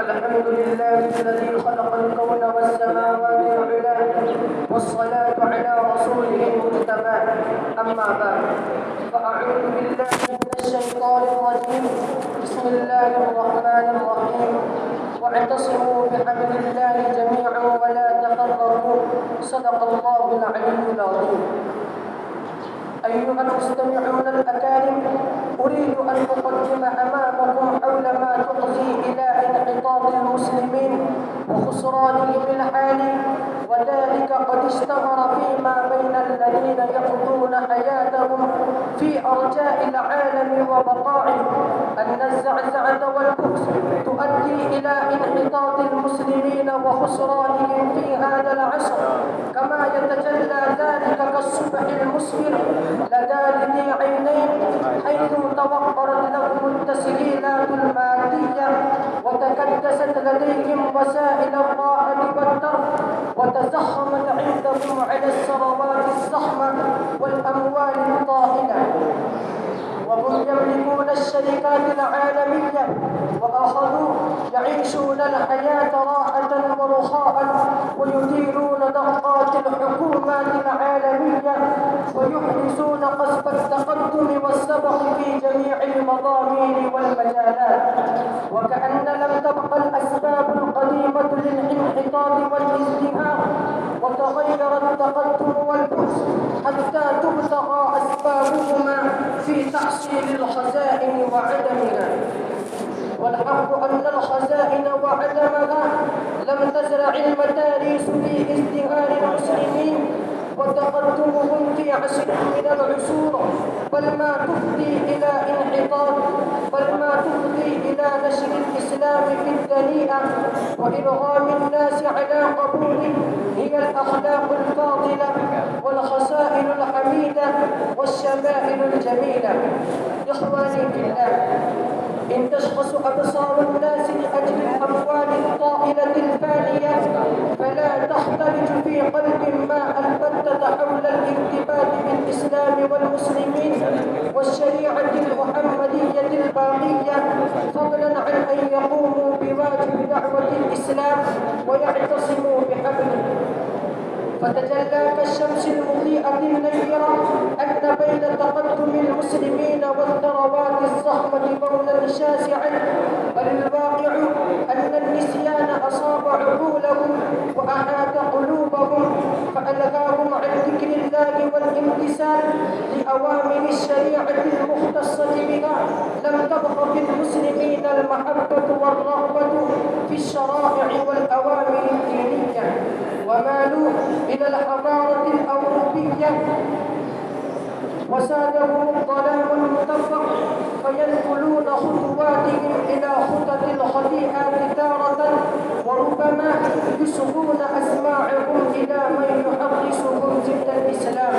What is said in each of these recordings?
الحمد لله الذي خلق الكون والسماوات العلى والصلاة على رسوله المجتبى أما بعد فأعوذ بالله من الشيطان الرجيم بسم الله الرحمن الرحيم واعتصموا بحبل الله جميعا ولا تفرقوا صدق الله العلي العظيم. أيها المستمعون الأكارم، أريد أن أقدم أمامكم حول ما تقضي إلى انحطاط المسلمين وخسرانهم الحالي، وذلك قد اشتهر فيما بين الذين يقضون حياتهم في أرجاء العالم وبقائه أن الزعزعة والبؤس تؤدي إلى انحطاط المسلمين وخسرانهم في هذا العصر، كما يتجلى ذلك كالصبح المسفر لدى ذي عينين، حيث توفرت لهم التسهيلات المادية وتكدست لديهم وسائل الراحة والترف، وتزخمت عندهم على الثروات الزحمة والأموال الطائلة، وهم يملكون الشركات العالمية وأخذوا يعيشون الحياة راحة ورخاء ويديرون ضغطات الحكومات العالمية ويحرزون قصف التقدم والسبق في جميع المضامين والمجالات، وكأن لم تبق الأسباب القديمة للانحطاط والازدهار وتغير التقدم والبؤس حتى تبتغى أسبابهما في تحصيل الخزائن وعدمها. والحق أن الخزائن وعدمها لم تزرع المتاريس في ازدهار المسلمين وتقدمهم في عصر من العصور، بل ما تفضي إلى انحطاط، بل ما تفضي إلى نشر الإسلام في الدنيئة وإرغام الناس على قبوله هي الأخلاق الفاضلة والخصائل الحميدة والشمائل الجميلة. إخواني في الله، إن تشخص أبصار الناس لأجل الأموال الطائلة الفانية فلا تختلج في قلب ما البتة حول الارتباط بالإسلام والمسلمين والشريعة المحمدية الباقية، فضلا عن أن يقوموا بواجب دعوة الإسلام ويعتصموا بحبله. فتجلى كالشمس المضيئة النيرة أن بين تقدم المسلمين والثروات الضخمة بونا شاسعا، بل الواقع أن النسيان أصاب عقولهم وأحاط قلوبهم فألهاهم عن ذكر الله والامتثال لأوامر الشريعة المختصة بها. لم تبق في المسلمين المحبة والرغبة في الشرائع والأوامر الدينية، ومالوا إلى الحضارة الأوروبية وسادهم الظلام المتفق، فينقلون خطواتهم إلى خطط الخطيئات تارة، وربما يسقون أسماعهم إلى من يحرسهم ضد الإسلام،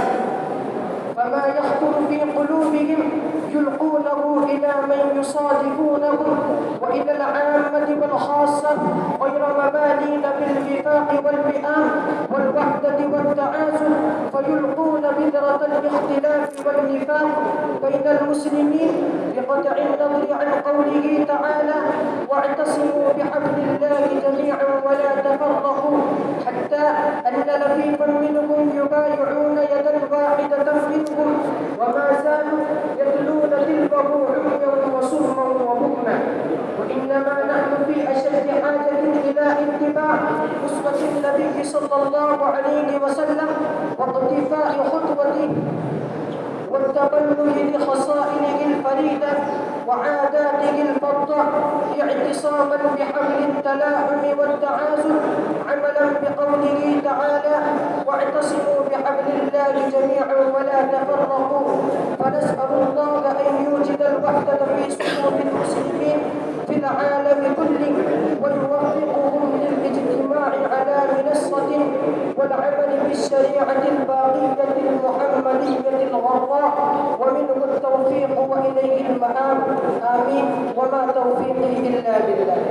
فما يخطر في قلوبهم يلقونه إلى من يصادقونهم وإلى العامة والخاصة غير مبالين بالوفاق والوئام والوحدة والتعازل، فيلقون بذرة الاختلاف والنفاق بين المسلمين بقطع النظر عن قوله تعالى: واعتصموا بحبل الله جميعا ولا تفرقوا، حتى أن لفيفا منهم يبايعون يدا واحدة منهم وما زالوا يتلون تلبه عميا وصما وبكما. وإنما نحن في أشد حاجة إلى اتباع أسوة النبي صلى الله عليه وسلم واقتفاء خطوته والتبني لخصائله الفريدة وعاداته الفضة، اعتصاما بحبل التلاحم والتعازل، عملا بقوله تعالى: واعتصموا بحبل الله جميعا ولا تفرقوا. فنسأل الله أن يوجد الوحدة في صدور المسلمين في العالم كله ويوفقهم للاجتماع على منصة والعمل بالشريعة الباقية المحمدية الغراء، ومنه التوفيق وإليه المآب. آمين. وما توفيقي إلا بالله.